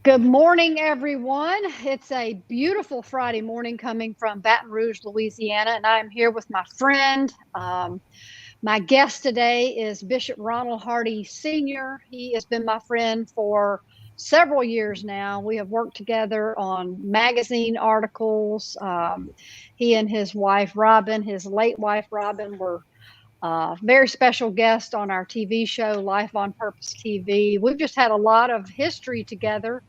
Good morning, everyone. It's a beautiful Friday morning coming from Baton Rouge, Louisiana, and I'm here with my friend. My guest today is Bishop Ronald Hardy Sr. He has been my friend for several years now. We have worked together on magazine articles. He and his wife, Robbin, his late wife, Robbin, were very special guest on our TV show, Life on Purpose TV. We've just had a lot of history together,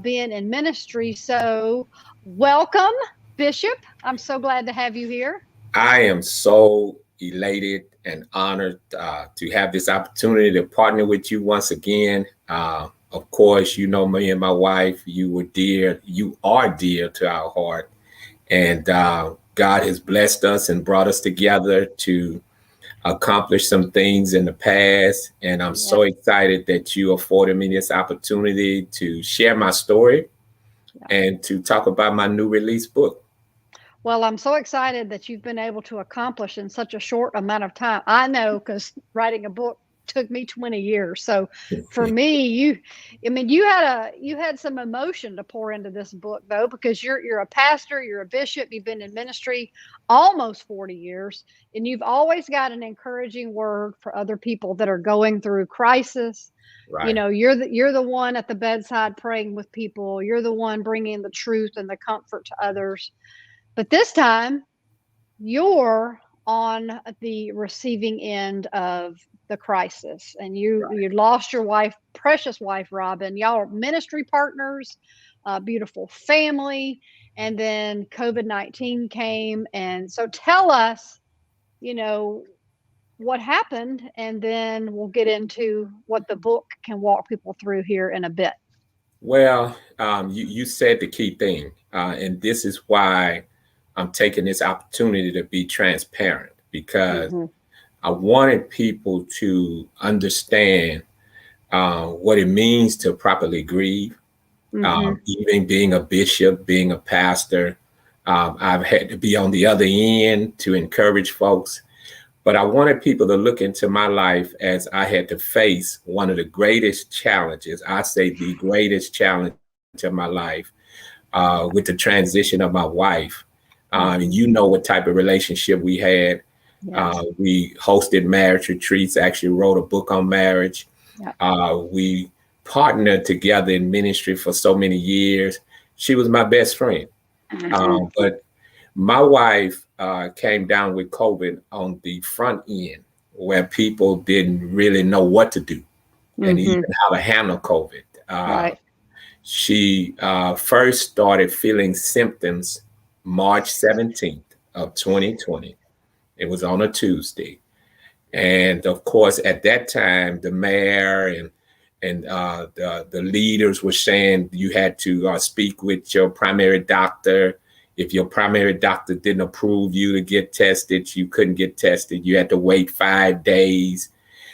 being in ministry. So, welcome, Bishop. I'm so glad to have you here. I am so elated and honored to have this opportunity to partner with you once again. Of course, you know me and my wife. You are dear to our heart, and God has blessed us and brought us together to accomplish some things in the past. And I'm so excited that you afforded me this opportunity to share my story and to talk about my new release book. Well, I'm so excited that you've been able to accomplish in such a short amount of time. I know, because writing a book took me 20 years. So for me, you had some emotion to pour into this book, though, because you're a pastor, you're a bishop, you've been in ministry almost 40 years, and you've always got an encouraging word for other people that are going through crisis. Right. You know, you're the one at the bedside praying with people. You're the one bringing the truth and the comfort to others. But this time, you're on the receiving end of the crisis, and you lost your wife, precious wife, Robbin. Y'all are ministry partners, beautiful family, and then COVID-19 came. And so tell us, what happened, and then we'll get into what the book can walk people through here in a bit. Well, you said the key thing, and this is why I'm taking this opportunity to be transparent, because I wanted people to understand what it means to properly grieve. Even being a bishop, being a pastor, I've had to be on the other end to encourage folks. But I wanted people to look into my life as I had to face one of the greatest challenges. I say the greatest challenge of my life with the transition of my wife. And you know what type of relationship we had. Yes. We hosted marriage retreats, actually wrote a book on marriage. We partnered together in ministry for so many years. She was my best friend. But my wife came down with COVID on the front end, where people didn't really know what to do and even how to handle COVID. She first started feeling symptoms March 17th of 2020. It was on a Tuesday. And of course, at that time, the mayor and the leaders were saying you had to speak with your primary doctor. If your primary doctor didn't approve you to get tested, you couldn't get tested. You had to wait 5 days.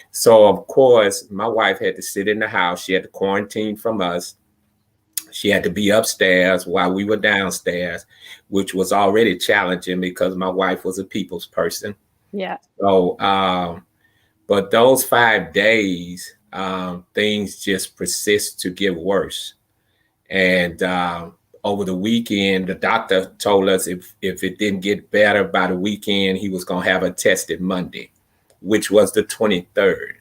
So, of course, my wife had to sit in the house. She had to quarantine from us. She had to be upstairs while we were downstairs, which was already challenging because my wife was a people's person. Yeah. So, but those 5 days, things just persist to get worse. And over the weekend, the doctor told us if it didn't get better by the weekend, he was going to have her tested Monday, which was the 23rd.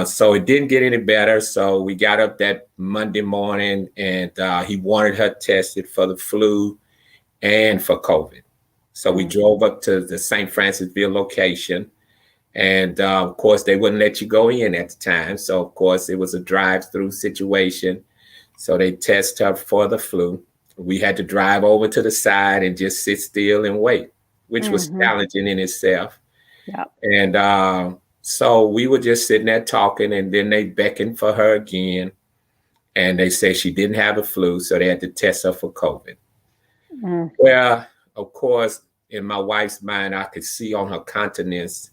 So it didn't get any better. So we got up that Monday morning, and he wanted her tested for the flu and for COVID. So we drove up to the St. Francisville location. And of course, they wouldn't let you go in at the time. So, of course, it was a drive-through situation. So they test her for the flu. We had to drive over to the side and just sit still and wait, which was challenging in itself. Yeah. And so we were just sitting there talking, and then they beckoned for her again. And they said she didn't have the flu, so they had to test her for COVID. Well, of course, in my wife's mind, I could see on her countenance,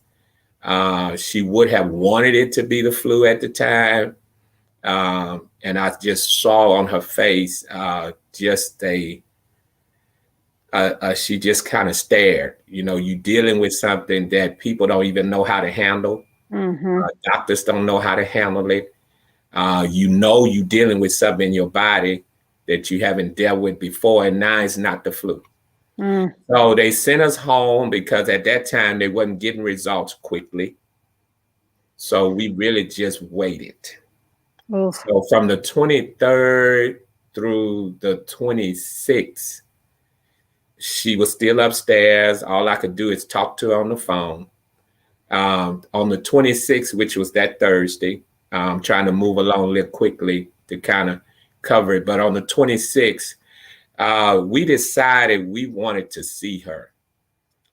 she would have wanted it to be the flu at the time. And I just saw on her face she just kind of stared. You know, you're dealing with something that people don't even know how to handle. Doctors don't know how to handle it. You're dealing with something in your body that you haven't dealt with before, and now it's not the flu. So they sent us home because at that time they wasn't getting results quickly. So we really just waited. Oof. So from the 23rd through the 26th, she was still upstairs. All I could do is talk to her on the phone. On the 26th, which was that Thursday, trying to move along a little quickly to kind of cover it. But on the 26th, we decided we wanted to see her.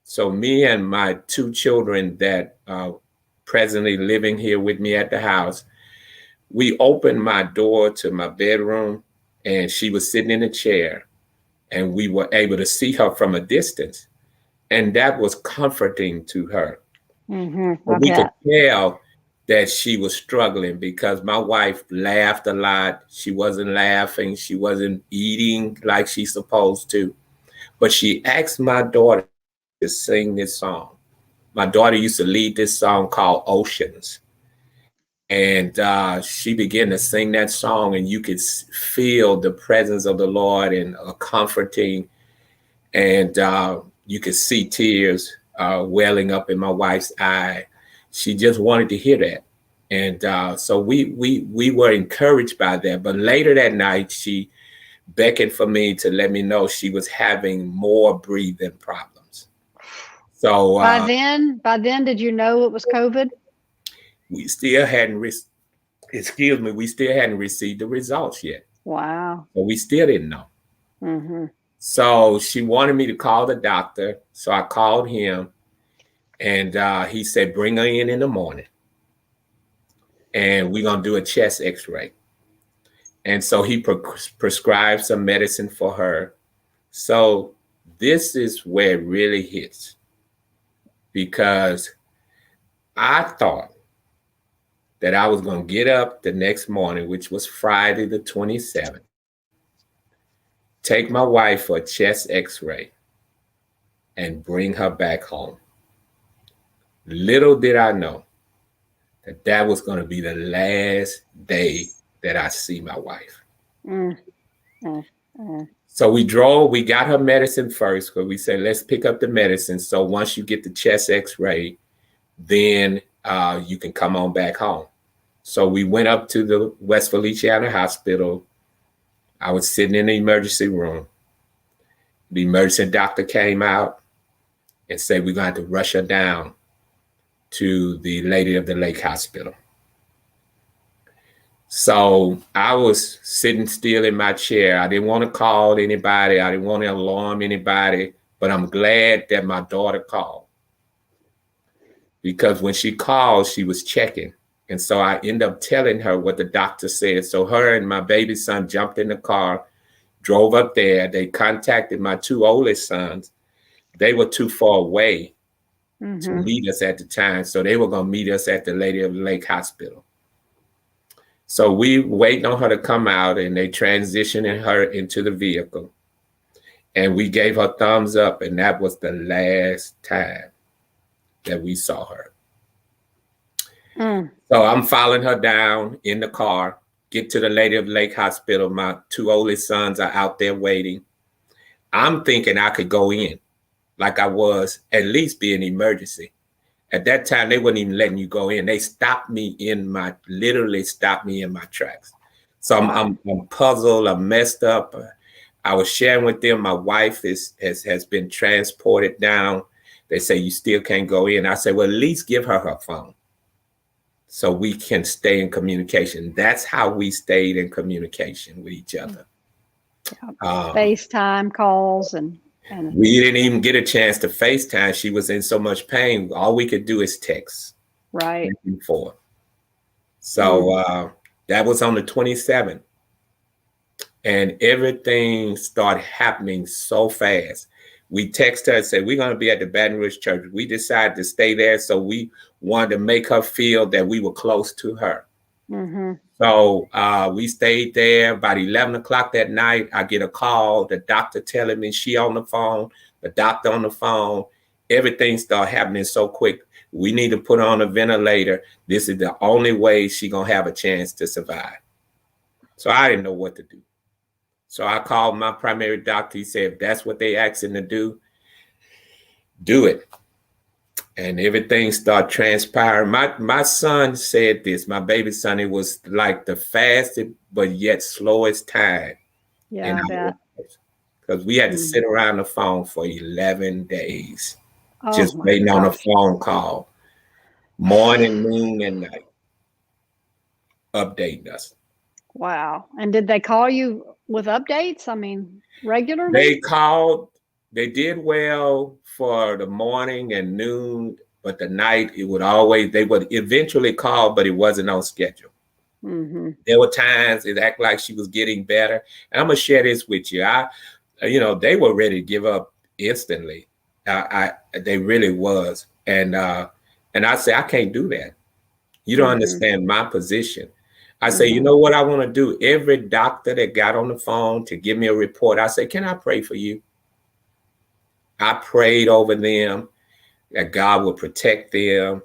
So me and my 2 children that presently living here with me at the house, we opened my door to my bedroom, and she was sitting in a chair, and we were able to see her from a distance. And that was comforting to her. But we could tell that she was struggling because my wife laughed a lot. She wasn't laughing. She wasn't eating like she's supposed to. But she asked my daughter to sing this song. My daughter used to lead this song called Oceans. And she began to sing that song, and you could feel the presence of the Lord and comforting. And you could see tears welling up in my wife's eye. She just wanted to hear that. And so we were encouraged by that. But later that night, she beckoned for me to let me know she was having more breathing problems. So by then, did you know it was COVID? We still hadn't received the results yet. Wow. So we still didn't know. So she wanted me to call the doctor. So I called him, and he said, bring her in the morning, and we're going to do a chest x-ray. And so he prescribed some medicine for her. So this is where it really hits, because I thought that I was going to get up the next morning, which was Friday the 27th, take my wife for a chest x-ray, and bring her back home. Little did I know that that was going to be the last day that I see my wife. So we got her medicine first, because we said, let's pick up the medicine. So once you get the chest x-ray, then you can come on back home. So we went up to the West Feliciana Hospital. I was sitting in the emergency room. The emergency doctor came out and said, we're going to have to rush her down to the Lady of the Lake Hospital. So I was sitting still in my chair. I didn't want to call anybody. I didn't want to alarm anybody, but I'm glad that my daughter called, because when she called, she was checking. And so I ended up telling her what the doctor said. So her and my baby son jumped in the car, drove up there. They contacted my 2 oldest sons. They were too far away to meet us at the time. So they were going to meet us at the Lady of the Lake Hospital. So we waited on her to come out, and they transitioned her into the vehicle. And we gave her thumbs up, and that was the last time that we saw her. So I'm following her down in the car, get to the Lady of the Lake Hospital. My 2 oldest sons are out there waiting. I'm thinking I could go in like I was, at least be an emergency. At that time, they weren't even letting you go in. They literally stopped me in my tracks. So I'm puzzled, I'm messed up. I was sharing with them, my wife has been transported down. They say, you still can't go in. I said, well, at least give her her phone so we can stay in communication. That's how we stayed in communication with each other. FaceTime calls and we didn't even get a chance to FaceTime. She was in so much pain. All we could do is text. Right. Back and forth. So that was on the 27th. And everything started happening so fast. We texted her and said, we're going to be at the Baton Rouge church. We decided to stay there. So we wanted to make her feel that we were close to her. So we stayed there. About 11 o'clock that night, I get a call, the doctor telling me she on the phone, the doctor on the phone. Everything started happening so quick. We need to put her on a ventilator. This is the only way she's going to have a chance to survive. So I didn't know what to do. So I called my primary doctor. He said, if that's what they asking to do it. And everything started transpiring. My son said this, my baby son, it was like the fastest but yet slowest time. Yeah, I bet. Because we had to sit around the phone for 11 days, my just waiting on a gosh. phone call, morning, noon, and night, updating us. Wow. And did they call you with updates? I mean, regularly? They called. They did well for the morning and noon, but the night they would eventually call, but it wasn't on schedule. There were times it acted like she was getting better. And I'm gonna share this with you. They were ready to give up instantly. They really was. And I said, I can't do that. You don't understand my position. I say, you know what I want to do? Every doctor that got on the phone to give me a report, I say, can I pray for you? I prayed over them that God would protect them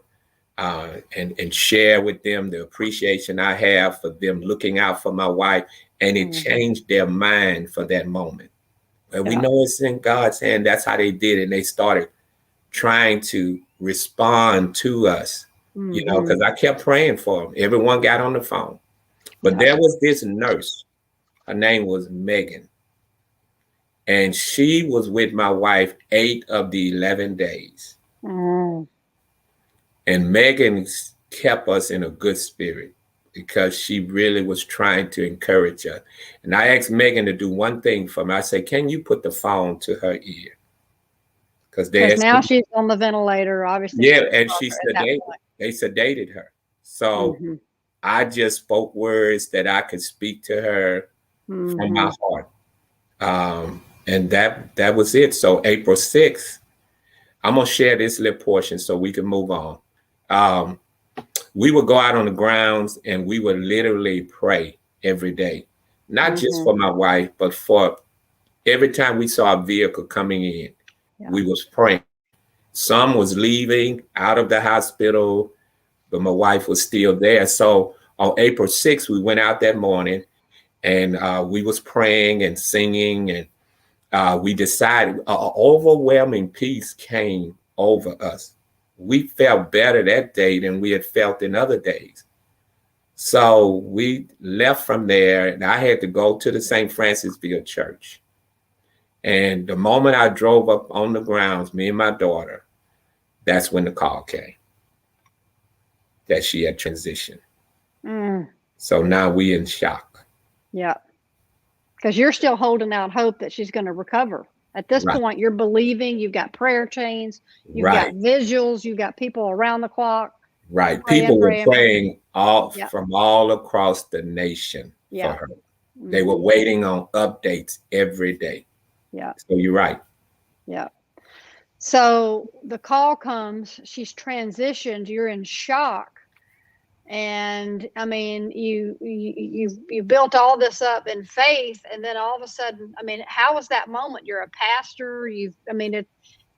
and share with them the appreciation I have for them looking out for my wife. And it changed their mind for that moment. But we know it's in God's hand. That's how they did it. And they started trying to respond to us, because I kept praying for them. Everyone got on the phone. But there was this nurse. Her name was Megan. And she was with my wife 8 of the 11 days. And Megan kept us in a good spirit because she really was trying to encourage us. And I asked Megan to do one thing for me. I said, can you put the phone to her ear? Because now she's on the ventilator, obviously. Yeah, and she sedated. They sedated her. So I just spoke words that I could speak to her from my heart. And that was it. So April 6th, I'm going to share this little portion so we can move on. We would go out on the grounds and we would literally pray every day, not just for my wife, but for every time we saw a vehicle coming in, we was praying. Some was leaving out of the hospital, but my wife was still there. So on April 6th, we went out that morning and we was praying and singing, and we decided an overwhelming peace came over us. We felt better that day than we had felt in other days. So we left from there, and I had to go to the St. Francisville church. And the moment I drove up on the grounds, me and my daughter, that's when the call came that she had transitioned. So now we in shock. Yeah. Because you're still holding out hope that she's going to recover. At this point, you're believing. You've got prayer chains. You've got visuals. You've got people around the clock. Right. People were praying from all across the nation for her. They were waiting on updates every day. Yeah. So you're right. Yeah. So the call comes. She's transitioned. You're in shock. And I mean, you built all this up in faith, and then all of a sudden, I mean, how was that moment? You're a pastor.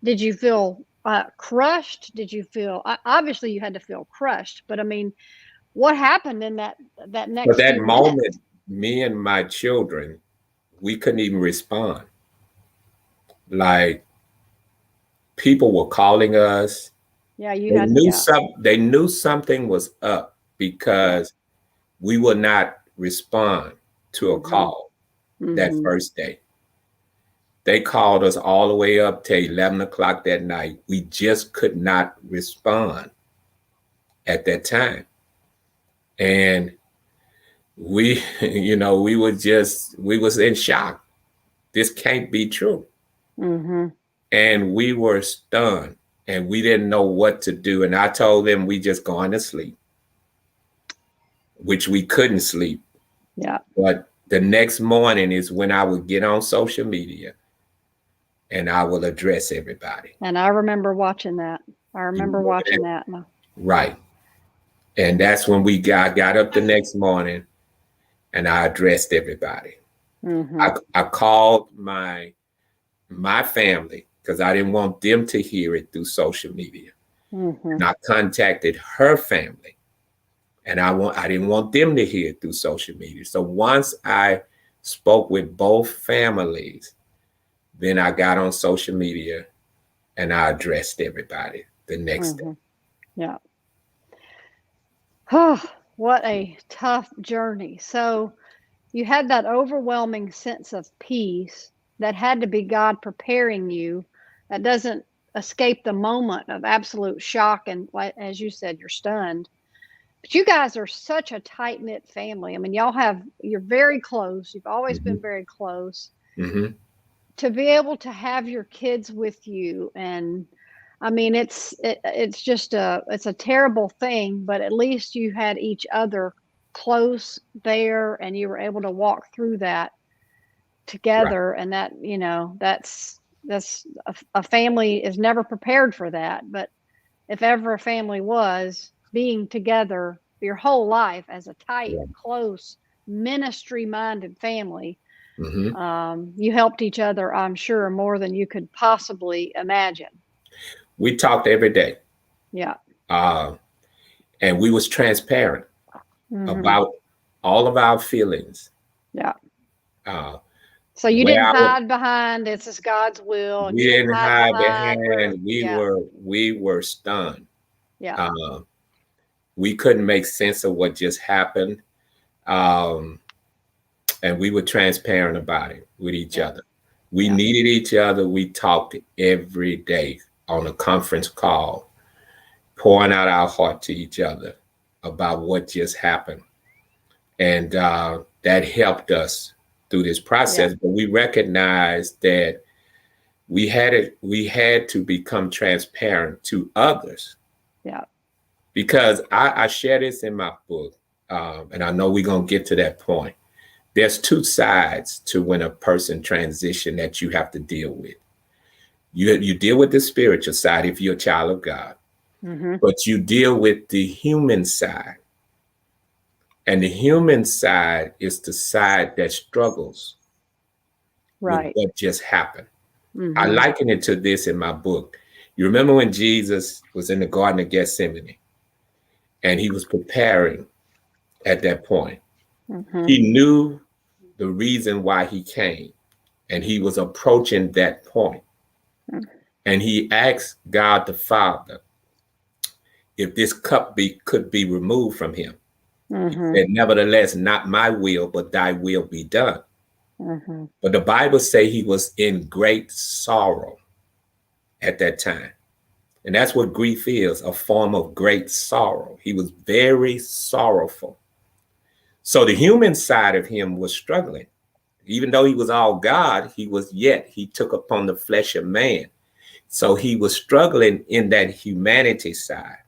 Did you feel crushed? Did you feel? Obviously, you had to feel crushed. But I mean, what happened in that next? But that moment, me and my children, we couldn't even respond. Like people were calling us. Yeah, they knew something was up because we would not respond to a call that first day. They called us all the way up to 11 o'clock that night. We just could not respond at that time. And we was in shock. This can't be true. And we were stunned. And we didn't know what to do. And I told them we just going to sleep, which we couldn't sleep. Yeah. But the next morning is when I would get on social media and I will address everybody. And I remember watching that. Right. And that's when we got up the next morning and I addressed everybody. I called my family, because I didn't want them to hear it through social media. Mm-hmm. And I contacted her family, and I didn't want them to hear it through social media. So once I spoke with both families, then I got on social media and I addressed everybody the next day. Yeah. Oh, what a tough journey. So you had that overwhelming sense of peace that had to be God preparing you. That doesn't escape the moment of absolute shock. And like, as you said, you're stunned. But you guys are such a tight knit family. I mean, you're very close. You've always Mm-hmm. been very close. Mm-hmm. To be able to have your kids with you, and I mean, it's just it's a terrible thing, but at least you had each other close there, and you were able to walk through that Right. together. And that, that's a family is never prepared for that. But if ever a family was, being together your whole life as a tight, Right. close, ministry minded family, Mm-hmm. you helped each other, I'm sure, more than you could possibly imagine. We talked every day, Yeah. and we was transparent Mm-hmm. about all of our feelings. Yeah. Uh, So you where didn't I was, hide behind this is God's will, and we you didn't didn't hide hide behind where, behind. yeah, We were stunned. yeah, Uh, we couldn't make sense of what just happened, um, and we were transparent about it with each yeah, other. We yeah, needed each other. We talked every day on a conference call, pouring out our heart to each other about what just happened. And that helped us through this yeah, process. But we recognized that we had to become transparent to others, yeah, because I share this in my book, and I know we're gonna get to that point. There's two sides to when a person transition that you have to deal with. You deal with the spiritual side if you're a child of God, mm-hmm. but you deal with the human side. And the human side is the side that struggles with Right. what just happened. I Mm-hmm. liken it to this in my book. You remember when Jesus was in the Garden of Gethsemane and he was preparing at that point? Mm-hmm. He knew the reason why he came, and he was approaching that point. And he asked God the Father if this could be removed from him. He Mm-hmm. said, "Nevertheless, not my will, but thy will be done." Mm-hmm. But the Bible say he was in great sorrow at that time. And that's what grief is, a form of great sorrow. He was very sorrowful. So the human side of him was struggling. Even though he was all God, he took upon the flesh of man. So he was struggling in that humanity side.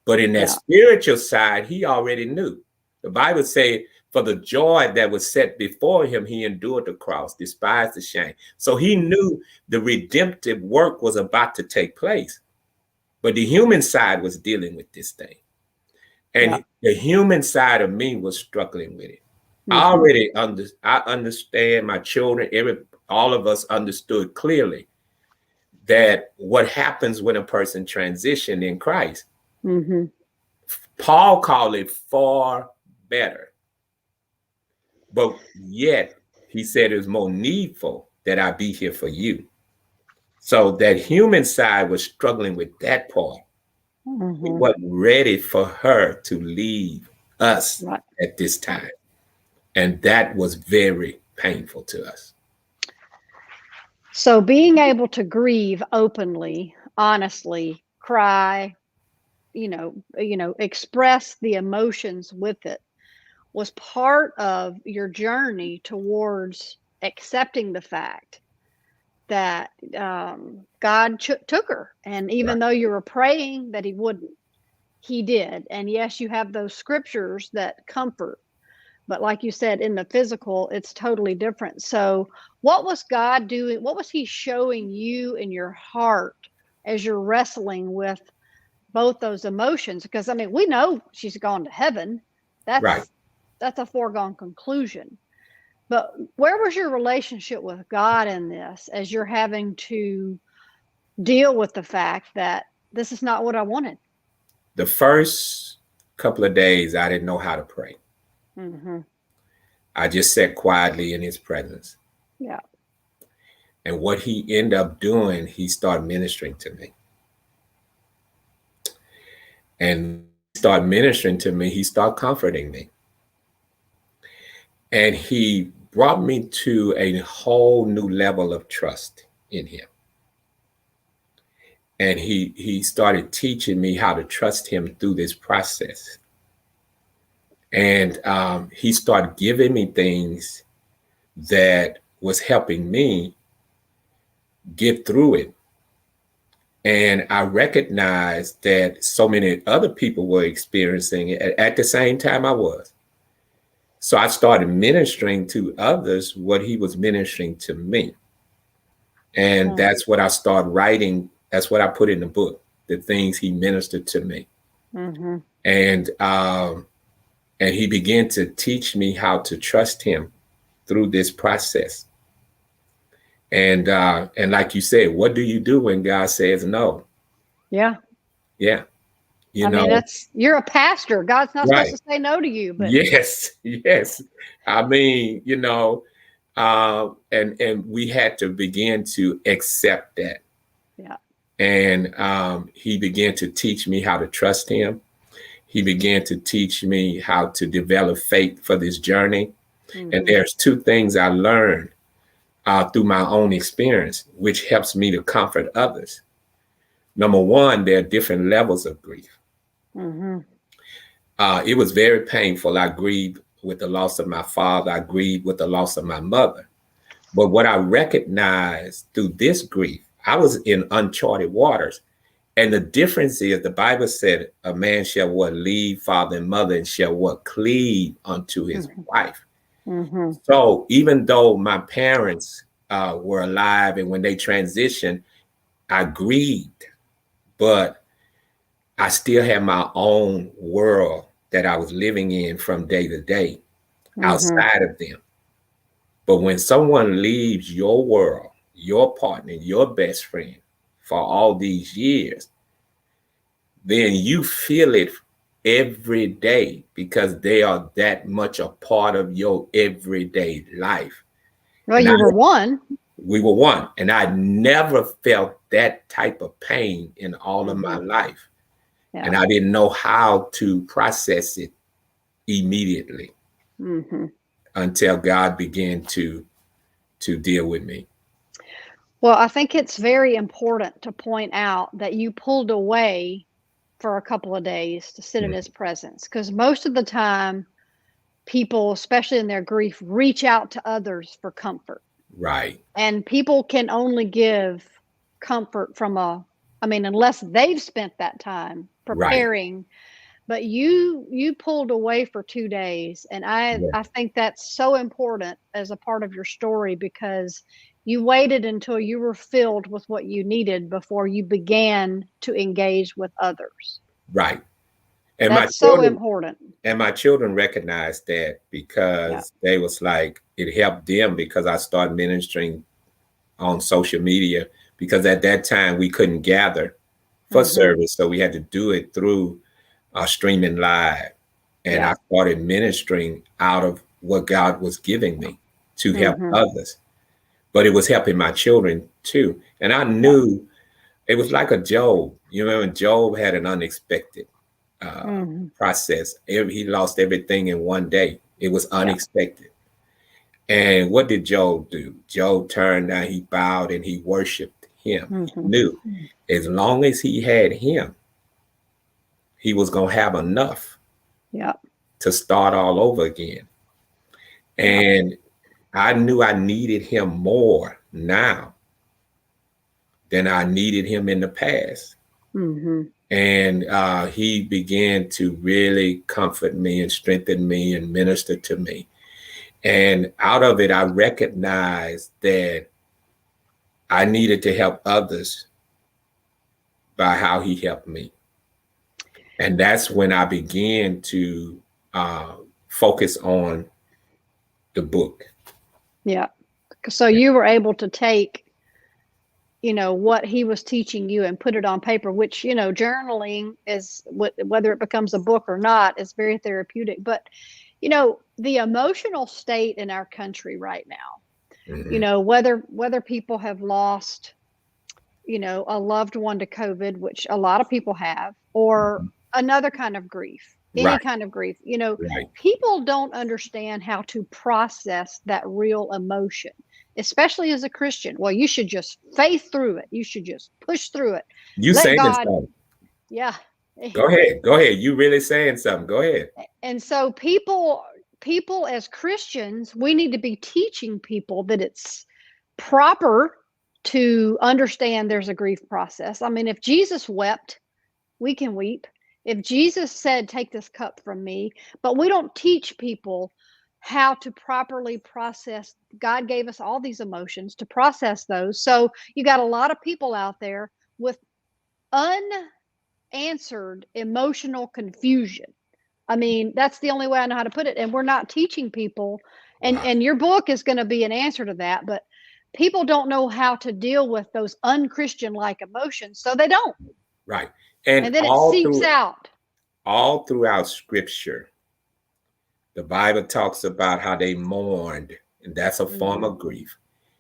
But in that Yeah. spiritual side, he already knew. The Bible says, for the joy that was set before him, he endured the cross, despised the shame. So he knew the redemptive work was about to take place. But the human side was dealing with this thing. Yeah. And the human side of me was struggling with it. Mm-hmm. I understand, my children, all of us understood clearly that what happens when a person transitions in Christ. Mm-hmm. Paul called it far better. But yet he said it was more needful that I be here for you. So that human side was struggling with that part. We Mm-hmm. wasn't ready for her to leave us Right. at this time. And that was very painful to us. So being able to grieve openly, honestly, cry, express the emotions with it was part of your journey towards accepting the fact that God took her. And Right. even though you were praying that he wouldn't, he did. And yes, you have those scriptures that comfort. But like you said, in the physical, it's totally different. So, what was God doing? What was he showing you in your heart as you're wrestling with both those emotions? Because I mean, we know she's gone to heaven. Right. That's a foregone conclusion. But where was your relationship with God in this as you're having to deal with the fact that this is not what I wanted. The first couple of days, I didn't know how to pray. Mm-hmm. I just sat quietly in his presence. Yeah. And what he ended up doing, he started ministering to me. And he started ministering to me. He started comforting me. And he brought me to a whole new level of trust in him. And he started teaching me how to trust him through this process. And he started giving me things that was helping me get through it. And I recognized that so many other people were experiencing it at the same time I was. So I started ministering to others what he was ministering to me. And that's what I started writing. That's what I put in the book, the things he ministered to me. Mm-hmm. And he began to teach me how to trust him through this process. And like you said, what do you do when God says no? Yeah. Yeah. I mean, you're a pastor. God's not right. supposed to say no to you, but yes. I mean, and we had to begin to accept that. Yeah. And he began to teach me how to trust him. He began to teach me how to develop faith for this journey. Mm-hmm. And there's two things I learned through my own experience, which helps me to comfort others. Number one, there are different levels of grief. Mm-hmm. It was very painful. I grieved with the loss of my father. I grieved with the loss of my mother. But what I recognized through this grief, I was in uncharted waters. And the difference is the Bible said a man shall leave father and mother and shall cleave unto his wife. Mm-hmm. So even though my parents were alive and when they transitioned, I grieved, but I still had my own world that I was living in from day to day outside of them. But when someone leaves your world, your partner, your best friend for all these years, then you feel it every day because they are that much a part of your everyday life. Well, and you were one. We were one. And I never felt that type of pain in all of my life. Yeah. And I didn't know how to process it immediately until God began to deal with me. Well, I think it's very important to point out that you pulled away for a couple of days to sit in his presence, because most of the time people, especially in their grief, reach out to others for comfort. Right. And people can only give comfort from unless they've spent that time preparing. Right. But you pulled away for 2 days. And I think that's so important as a part of your story, because you waited until you were filled with what you needed before you began to engage with others. Right. And that's so important. And my children recognized that because they was like, it helped them because I started ministering on social media, because at that time we couldn't gather for service. So we had to do it through streaming live. And I started ministering out of what God was giving me to help others. But it was helping my children too. And I knew it was like a Job. You remember Job had an unexpected process. He lost everything in one day. It was unexpected. And what did Job do? Job turned down, he bowed and he worshiped him. He knew as long as he had him, he was going to have enough to start all over again. And I knew I needed him more now than I needed him in the past. And he began to really comfort me and strengthen me and minister to me. And out of it, I recognized that I needed to help others by how he helped me. And that's when I began to focus on the book. Yeah. So you were able to take, what he was teaching you and put it on paper, which, journaling is whether it becomes a book or not, is very therapeutic. But, the emotional state in our country right now, whether people have lost, a loved one to COVID, which a lot of people have, or another kind of grief, any kind of grief, people don't understand how to process that real emotion, especially as a Christian. Well, you should just faith through it. You should just push through it. You saying something. Yeah. Go ahead. You really saying something. Go ahead. And so people as Christians, we need to be teaching people that it's proper to understand there's a grief process. I mean, if Jesus wept, we can weep. If Jesus said, take this cup from me, but we don't teach people how to properly process. God gave us all these emotions to process those. So you got a lot of people out there with unanswered emotional confusion. I mean, that's the only way I know how to put it. And we're not teaching people. And your book is going to be an answer to that. But people don't know how to deal with those unchristian-like emotions, so they don't. Right. And then it seeps out. All throughout Scripture, the Bible talks about how they mourned, and that's a form of grief.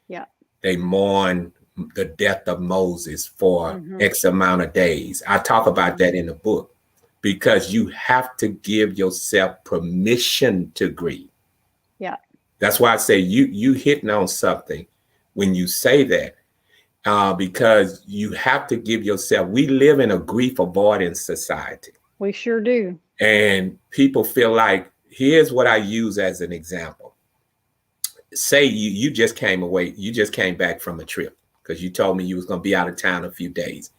Yeah. They mourned the death of Moses for X amount of days. I talk about that in the book, because you have to give yourself permission to grieve. Yeah. That's why I say you hitting on something when you say that, because you have to give yourself. We live in a grief avoidance society. We sure do. And people feel like, here's what I use as an example. Say you just came away, you just came back from a trip, because you told me you was going to be out of town a few days.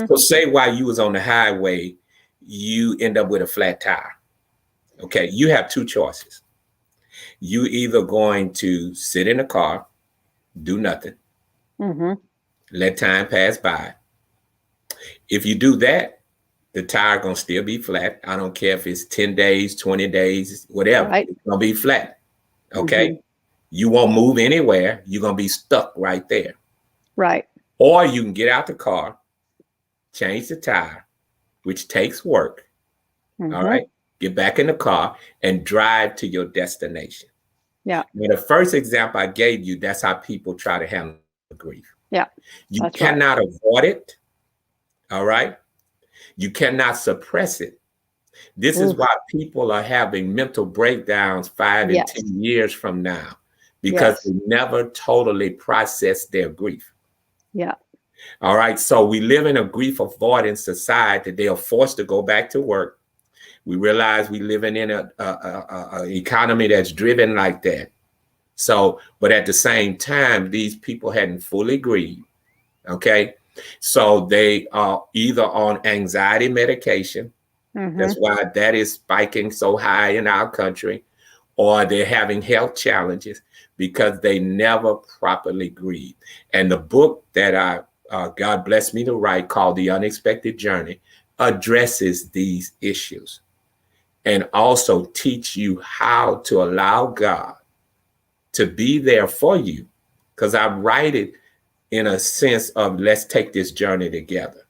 So say while you was on the highway, you end up with a flat tire. Okay, you have two choices. You either going to sit in the car, do nothing, let time pass by. If you do that, the tire gonna still be flat. I don't care if it's 10 days, 20 days, whatever. Right. It's gonna be flat. Okay. You won't move anywhere. You're gonna be stuck right there. Right. Or you can get out the car, change the tire, which takes work. All right. Get back in the car and drive to your destination. Yeah. Now, the first example I gave you, that's how people try to handle grief. Yeah. You cannot avoid it. All right. You cannot suppress it. This is why people are having mental breakdowns 5 and 10 years from now, because they never totally process their grief. Yeah. All right. So we live in a grief avoidance society. They are forced to go back to work. We realize we living in an economy that's driven like that. So, but at the same time, these people hadn't fully grieved. Okay. So they are either on anxiety medication. That's why that is spiking so high in our country, or they're having health challenges because they never properly grieve. And the book that God blessed me to write, called The Unexpected Journey, addresses these issues and also teach you how to allow God to be there for you. Because I write it in a sense of, let's take this journey together.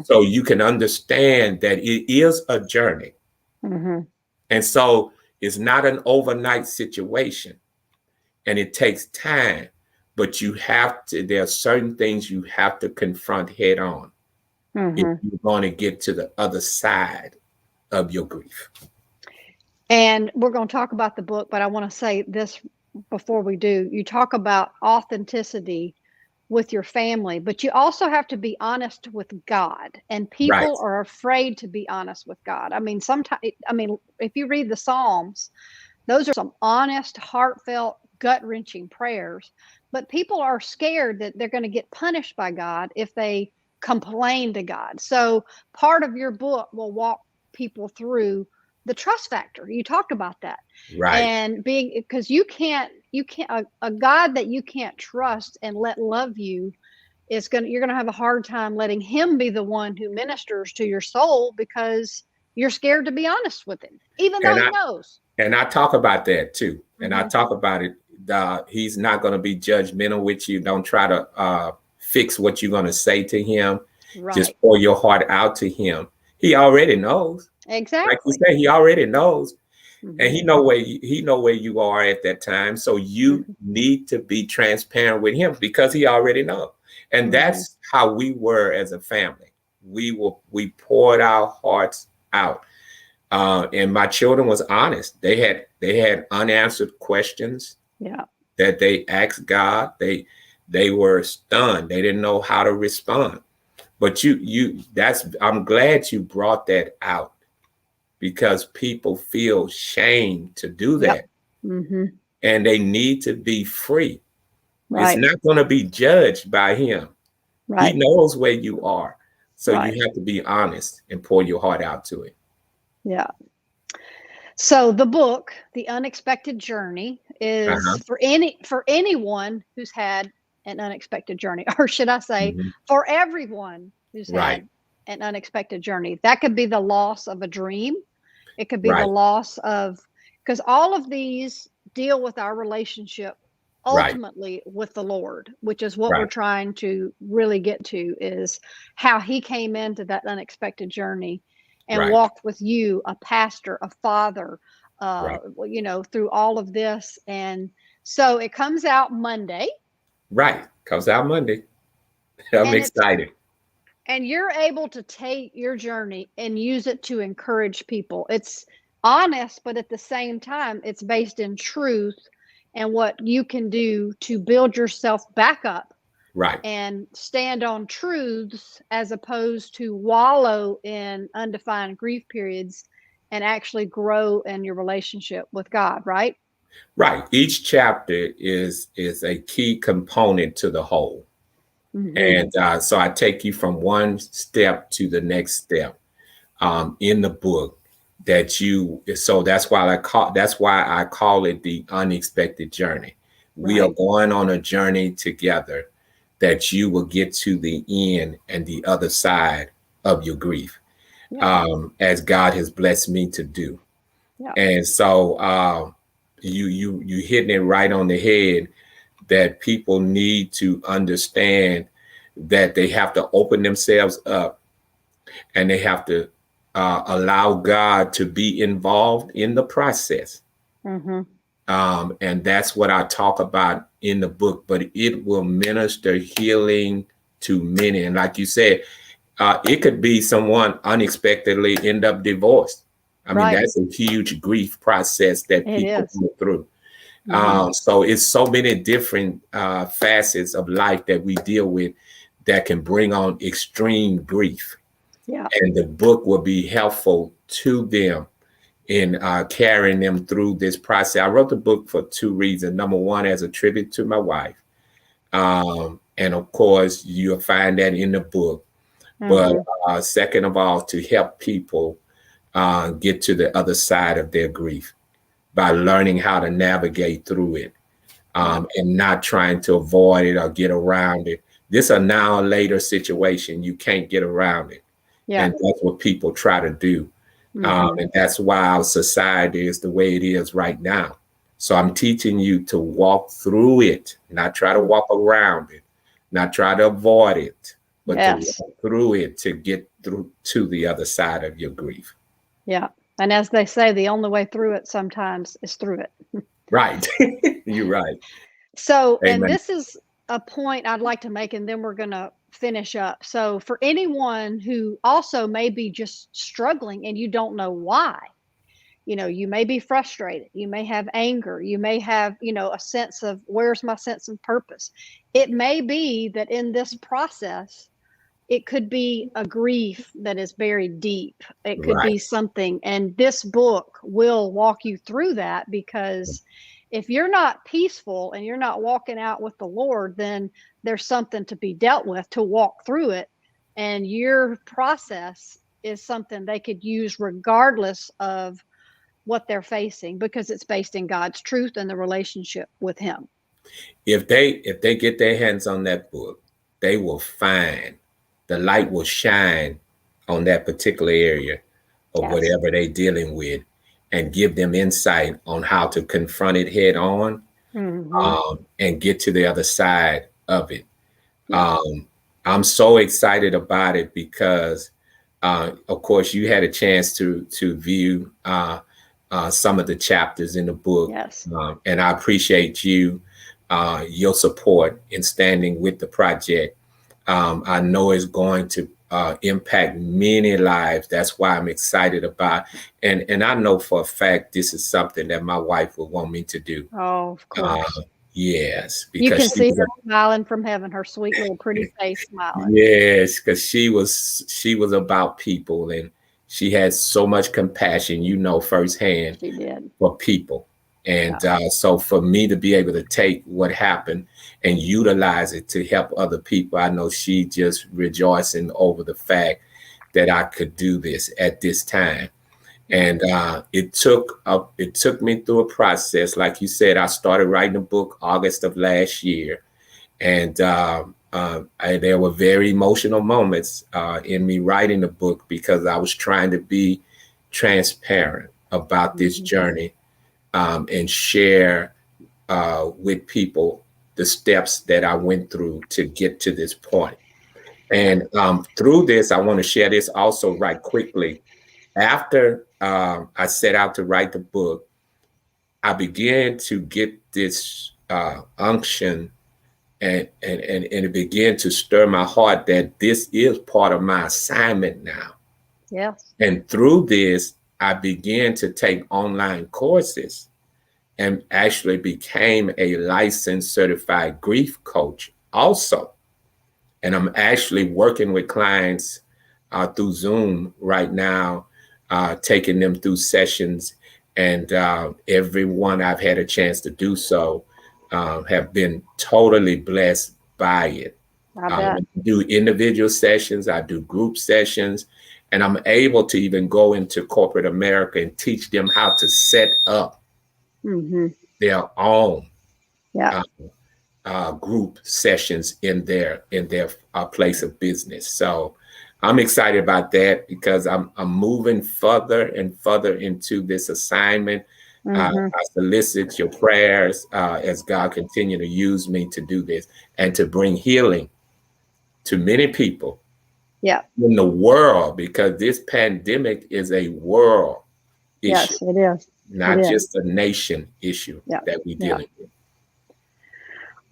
So you can understand that it is a journey. And so it's not an overnight situation, and it takes time, but you have to, there are certain things you have to confront head on if you're going to get to the other side of your grief. And we're going to talk about the book, but I want to say this before we do. You talk about authenticity with your family, but you also have to be honest with God, and people are afraid to be honest with God. I mean, sometimes, if you read the Psalms, those are some honest, heartfelt, gut-wrenching prayers, but people are scared that they're going to get punished by God if they complain to God. So part of your book will walk people through the trust factor. You talked about that. And being, because you can't a God that you can't trust and let love you you're going to have a hard time letting him be the one who ministers to your soul, because you're scared to be honest with him, even though he knows. And I talk about that too. And I talk about it. He's not going to be judgmental with you. Don't try to fix what you're going to say to him. Right. Just pour your heart out to him. He already knows. Exactly. Like you say, he already knows. Mm-hmm. And he know where you are at that time. So you need to be transparent with him because he already knows. And that's how we were as a family. We poured our hearts out. And my children was honest. They had unanswered questions. Yeah. That they asked God. They were stunned. They didn't know how to respond. But I'm glad you brought that out, because people feel shame to do that. Yep. And they need to be free. Right. It's not going to be judged by him. Right. He knows where you are. So Right. you have to be honest and pour your heart out to it. Yeah. So the book, The Unexpected Journey, is for anyone who's had an unexpected journey, or should I say, for everyone who's had an unexpected journey. That could be the loss of a dream. It could be the loss of, because all of these deal with our relationship ultimately with the Lord, which is what we're trying to really get to, is how he came into that unexpected journey and walked with you, a pastor, a father, through all of this. And so it comes out Monday. Right. Comes out Monday. I'm excited. And you're able to take your journey and use it to encourage people. It's honest, but at the same time, it's based in truth and what you can do to build yourself back up. Right. And stand on truths as opposed to wallow in undefined grief periods, and actually grow in your relationship with God, right? Right. Each chapter is a key component to the whole. And so I take you from one step to the next step in the book so that's why I call it the unexpected journey. We are going on a journey together that you will get to the end and the other side of your grief, as God has blessed me to do. Yeah. And so you hitting it right on the head, that people need to understand that they have to open themselves up, and they have to allow God to be involved in the process. And that's what I talk about in the book, but it will minister healing to many. And like you said, it could be someone unexpectedly end up divorced. I mean, that's a huge grief process that people go through. So it's so many different facets of life that we deal with that can bring on extreme grief. Yeah. And the book will be helpful to them in carrying them through this process. I wrote the book for two reasons. Number one, as a tribute to my wife. And of course, you'll find that in the book. But second of all, to help people get to the other side of their grief by learning how to navigate through it, and not trying to avoid it or get around it. This is a now or later situation. You can't get around it. Yeah. And that's what people try to do. And that's why our society is the way it is right now. So I'm teaching you to walk through it, not try to walk around it, not try to avoid it, but to walk through it to get through to the other side of your grief. Yeah. And as they say, the only way through it sometimes is through it. Right. You're right. So, Amen. And this is a point I'd like to make, and then we're going to finish up. So for anyone who also may be just struggling and you don't know why, you may be frustrated, you may have anger, you may have, a sense of, where's my sense of purpose? It may be that in this process, it could be a grief that is buried deep. It could be something, and this book will walk you through that, because if you're not peaceful and you're not walking out with the Lord, then there's something to be dealt with to walk through it. And your process is something they could use regardless of what they're facing, because it's based in God's truth and the relationship with him. If they get their hands on that book, they will find the light will shine on that particular area of whatever they're dealing with, and give them insight on how to confront it head on, and get to the other side of it. I'm so excited about it because, of course, you had a chance to view some of the chapters in the book, Yes. And I appreciate your support in standing with the project. I know it's going to impact many lives. That's why I'm excited about, and I know for a fact this is something that my wife would want me to do. Oh, of course. Yes, You because can see her smiling from heaven, her sweet little pretty face smiling. yes, because she was about people, and she had so much compassion, firsthand She did. for people. And so for me to be able to take what happened and utilize it to help other people, I know she just rejoicing over the fact that I could do this at this time. And it took me through a process. Like you said, I started writing a book August of last year. And there were very emotional moments in me writing the book because I was trying to be transparent about this journey and share with people the steps that I went through to get to this point. And through this, I want to share this also right quickly. After I set out to write the book, I began to get this unction and it began to stir my heart that this is part of my assignment now. Yes. And through this, I began to take online courses and actually became a licensed certified grief coach also. And I'm actually working with clients through Zoom right now, taking them through sessions. And everyone I've had a chance to do so have been totally blessed by it. I do individual sessions, I do group sessions, and I'm able to even go into corporate America and teach them how to set up their own group sessions in their place of business. So I'm excited about that because I'm moving further and further into this assignment. I solicit your prayers as God continue to use me to do this and to bring healing to many people in the world, because this pandemic is a world issue. Yes, it is. Not just a nation issue that we're dealing with.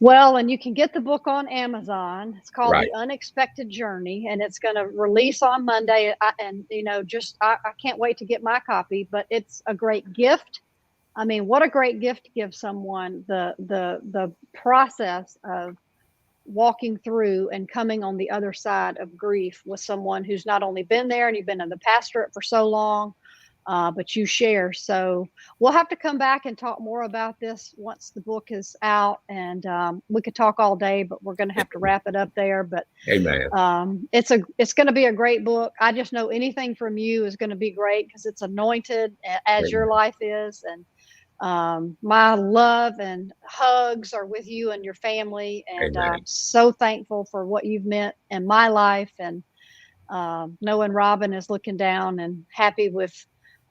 Well, and you can get the book on Amazon. It's called Right. The Unexpected Journey, and it's going to release on Monday. I can't wait to get my copy, but it's a great gift. I mean, what a great gift to give someone, the process of walking through and coming on the other side of grief with someone who's not only been there and you've been in the pastorate for so long, but you share. So we'll have to come back and talk more about this once the book is out, and we could talk all day, but we're going to have to wrap it up there. But amen. It's going to be a great book. I just know anything from you is going to be great because it's anointed as Amen. your life is. And my love and hugs are with you and your family. And I'm so thankful for what you've meant in my life. And knowing Robbin is looking down and happy with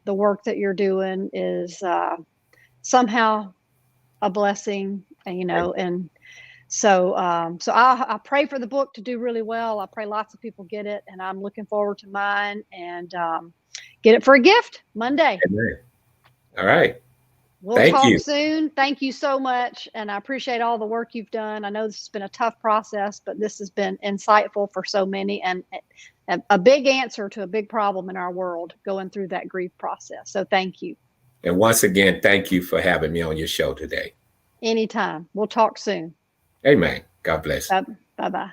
the work that you're doing is somehow a blessing, and so I pray for the book to do really well. I pray lots of people get it, and I'm looking forward to mine and get it for a gift Monday. Amen. All right. We'll talk soon. Thank you so much. And I appreciate all the work you've done. I know this has been a tough process, but this has been insightful for so many and a big answer to a big problem in our world going through that grief process. So thank you. And once again, thank you for having me on your show today. Anytime. We'll talk soon. Amen. God bless. Bye-bye.